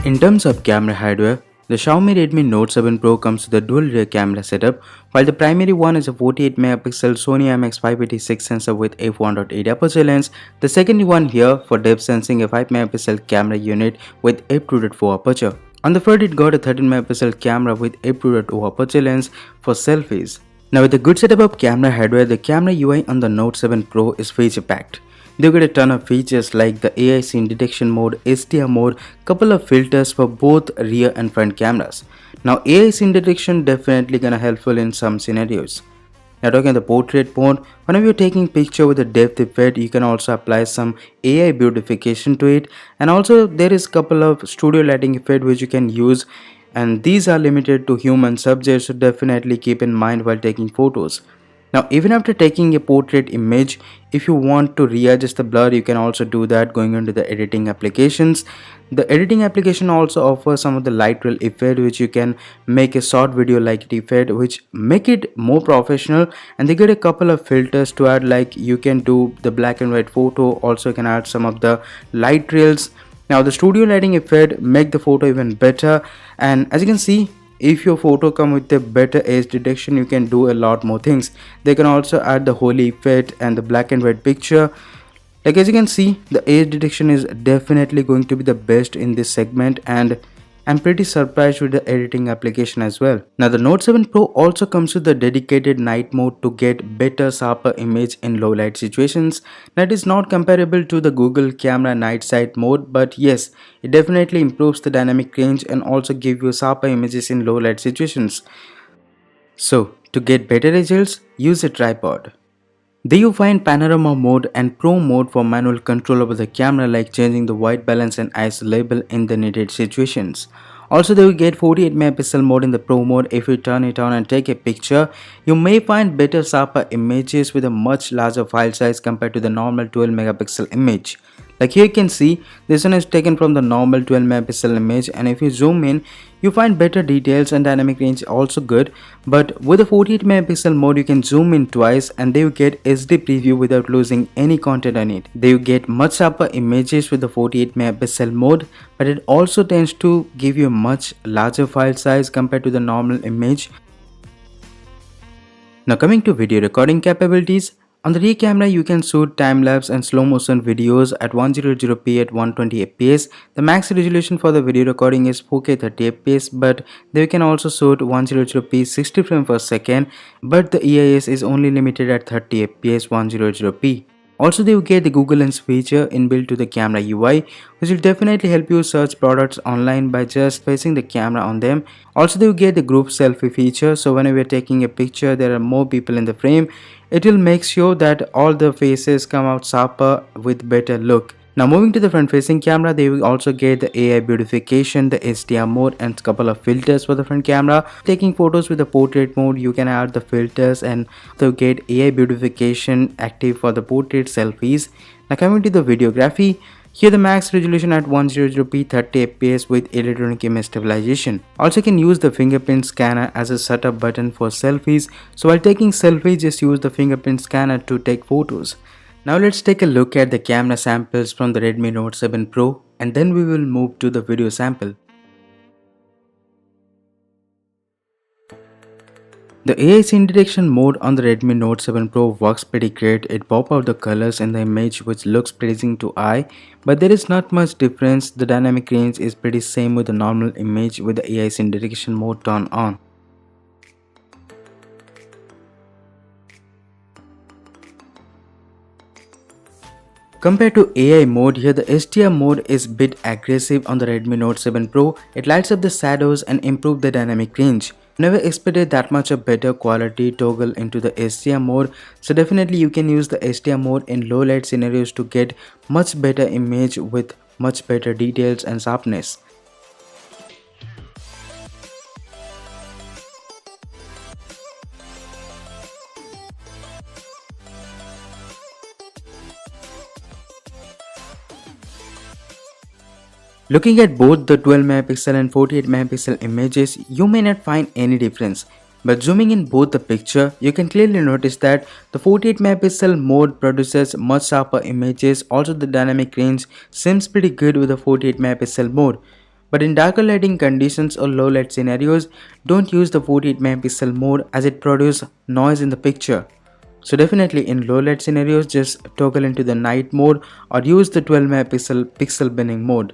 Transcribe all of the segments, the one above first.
In terms of camera hardware, the Xiaomi Redmi Note 7 Pro comes with a dual rear camera setup, while the primary one is a 48 megapixel Sony IMX586 sensor with f1.8 aperture lens. The secondary one here for depth sensing a 5 megapixel camera unit with f2.4 aperture. On the front it got a 13 megapixel camera with f2.0 aperture lens for selfies. Now with a good setup of camera hardware, the camera UI on the Note 7 Pro is feature packed. They get a ton of features like the AI scene detection mode, HDR mode, couple of filters for both rear and front cameras. Now AI scene detection definitely gonna helpful in some scenarios. Now talking the portrait mode, whenever you're taking picture with a depth effect, you can also apply some AI beautification to it, and also there is couple of studio lighting effect which you can use, and these are limited to human subjects, so definitely keep in mind while taking photos. Now even after taking a portrait image, if you want to readjust the blur, you can also do that going into the editing applications. The editing application also offers some of the light trail effect which you can make a short video like effect which make it more professional, and they get a couple of filters to add, like you can do the black and white photo, also you can add some of the light trails. Now the studio lighting effect make the photo even better, and as you can see, if your photo come with a better edge detection, you can do a lot more things. They can also add the holy effect and the black and white picture. Like as you can see, the edge detection is definitely going to be the best in this segment, and I'm pretty surprised with the editing application as well. Now the Note 7 Pro also comes with the dedicated night mode to get better sharper image in low light situations. That is not comparable to the Google camera night sight mode, but yes, it definitely improves the dynamic range and also give you sharper images in low light situations. So to get better results, use a tripod. There you find panorama mode and pro mode for manual control over the camera, like changing the white balance and ISO label in the needed situations. Also there you get 48 megapixel mode in the pro mode. If you turn it on and take a picture, you may find better sharper images with a much larger file size compared to the normal 12 megapixel image. Like here you can see, this one is taken from the normal 12 megapixel image, and if you zoom in, you find better details and dynamic range also good. But with the 48 megapixel mode, you can zoom in twice and then you get HD preview without losing any content on it. Then you get much sharper images with the 48 megapixel mode, but it also tends to give you a much larger file size compared to the normal image. Now coming to video recording capabilities, on the rear camera you can shoot time-lapse and slow motion videos at 100p at 120 fps. The max resolution for the video recording is 4K 30 fps, but they can also shoot 100p 60 frames per second, but the EIS is only limited at 30 fps 100p. Also they will get the Google Lens feature inbuilt to the camera UI, which will definitely help you search products online by just facing the camera on them. Also they will get the group selfie feature, so whenever you're taking a picture there are more people in the frame, it will make sure that all the faces come out sharper with better look. Now moving to the front facing camera, they will also get the AI beautification, the HDR mode and a couple of filters for the front camera. Taking photos with the portrait mode, you can add the filters and so get AI beautification active for the portrait selfies. Now coming to the videography, here the max resolution at 100p 30 fps with electronic image stabilization. Also you can use the fingerprint scanner as a setup button for selfies. So while taking selfies, just use the fingerprint scanner to take photos. Now let's take a look at the camera samples from the Redmi Note 7 Pro, and then we will move to the video sample. The AI scene detection mode on the Redmi Note 7 Pro works pretty great. It pops out the colors in the image which looks pleasing to eye, but there is not much difference. The dynamic range is pretty same with the normal image with the AI scene detection mode turned on. Compared to AI mode, here the HDR mode is bit aggressive on the Redmi Note 7 Pro. It lights up the shadows and improves the dynamic range. Never expected that much of better quality toggle into the HDR mode, so definitely you can use the HDR mode in low light scenarios to get much better image with much better details and sharpness. Looking at both the 12 megapixel and 48 megapixel images, you may not find any difference. But zooming in both the picture, you can clearly notice that the 48 megapixel mode produces much sharper images. Also, the dynamic range seems pretty good with the 48 megapixel mode. But in darker lighting conditions or low light scenarios, don't use the 48 megapixel mode as it produces noise in the picture. So definitely in low light scenarios, just toggle into the night mode or use the 12 megapixel pixel binning mode.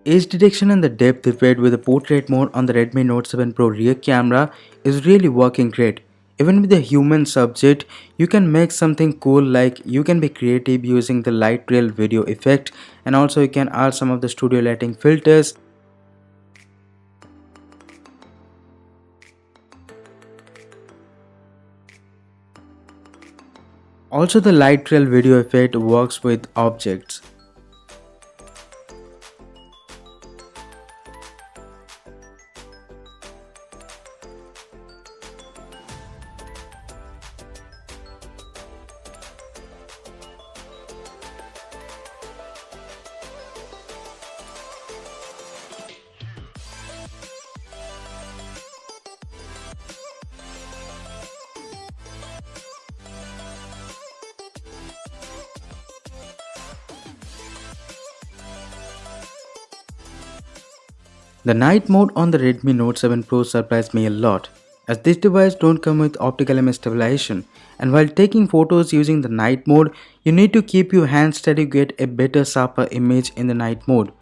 Edge detection and the depth effect with the portrait mode on the Redmi Note 7 Pro rear camera is really working great. Even with the human subject, you can make something cool, like you can be creative using the light trail video effect, and also you can add some of the studio lighting filters. Also, the light trail video effect works with objects. The night mode on the Redmi Note 7 Pro surprised me a lot, as this device don't come with optical image stabilization, and while taking photos using the night mode, you need to keep your hand steady to get a better sharper image in the night mode.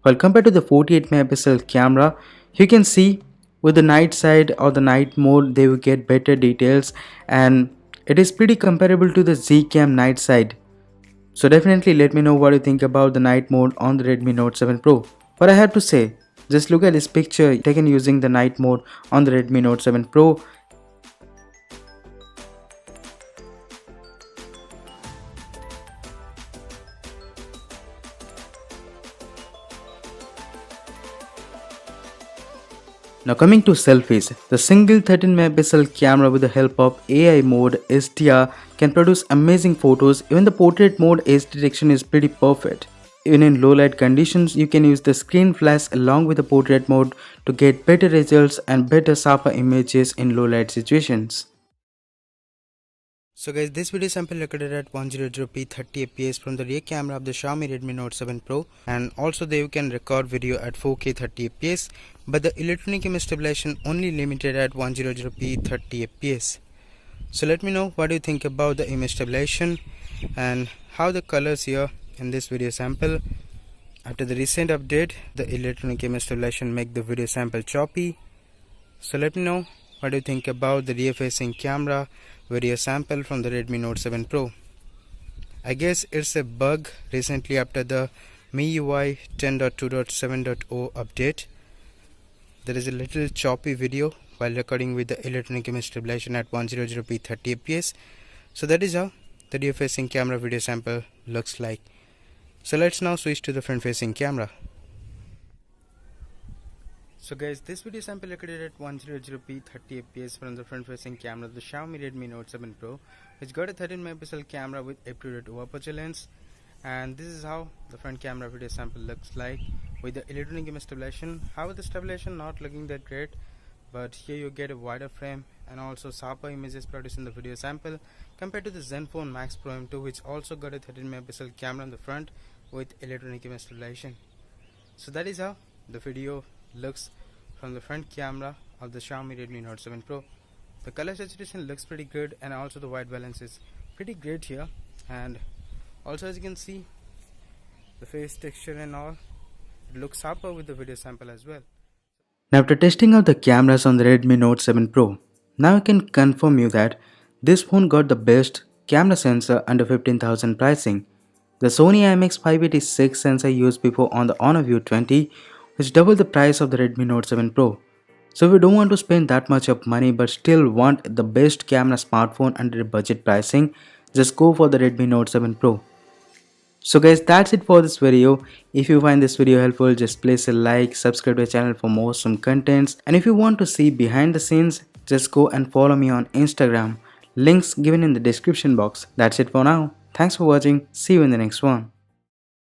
While compared to the 48 megapixel camera, you can see with the night side or the night mode they will get better details, and it is pretty comparable to the Zcam night side. So definitely let me know what you think about the night mode on the Redmi Note 7 Pro. What I have to say, just look at this picture taken using the night mode on the Redmi Note 7 Pro. Now coming to selfies, the single 13 megapixel camera with the help of AI mode SDR can produce amazing photos. Even the portrait mode edge detection is pretty perfect. Even in low light conditions, you can use the screen flash along with the portrait mode to get better results and better sharper images in low light situations. So guys, this video sample recorded at 100p 30fps from the rear camera of the Xiaomi Redmi Note 7 Pro, and also there you can record video at 4K 30fps, but the electronic image stabilization only limited at 100p 30fps. So let me know what do you think about the image stabilization and how the colors here in this video sample. After the recent update, the electronic image stabilization make the video sample choppy. So let me know what do you think about the rear facing camera video sample from the Redmi Note 7 Pro. I guess it's a bug recently after the MIUI 10.2.7.0 update. There is a little choppy video while recording with the electronic image stabilization at 100p 30fps. So that is how the rear facing camera video sample looks like. So let's now switch to the front facing camera. So guys, this video sample recorded at 100p 30 fps from the front facing camera of the Xiaomi Redmi Note 7 Pro, which got a 13 megapixel camera with f2.2 aperture lens. And this is how the front camera video sample looks like with the electronic image stabilization. However, the stabilization not looking that great, but here you get a wider frame and also sharper images produced in the video sample compared to the Zenfone Max Pro M2, which also got a 13 megapixel camera on the front with electronic image stabilization. So that is how the video looks from the front camera of the Xiaomi Redmi Note 7 Pro. The color saturation looks pretty good, and also the white balance is pretty great here. And also, as you can see, the face texture and all, it looks sharper with the video sample as well. Now after testing out the cameras on the Redmi Note 7 Pro, now I can confirm you that this phone got the best camera sensor under 15,000 pricing. The Sony IMX586 sensor used before on the Honor View 20, which double the price of the Redmi Note 7 Pro. So if you don't want to spend that much of money but still want the best camera smartphone under the budget pricing, just go for the Redmi Note 7 Pro. So guys, that's it for this video. If you find this video helpful, just place a like, subscribe to the channel for more some contents, and if you want to see behind the scenes, just go and follow me on Instagram. Links given in the description box. That's it for now. Thanks for watching. See you in the next one.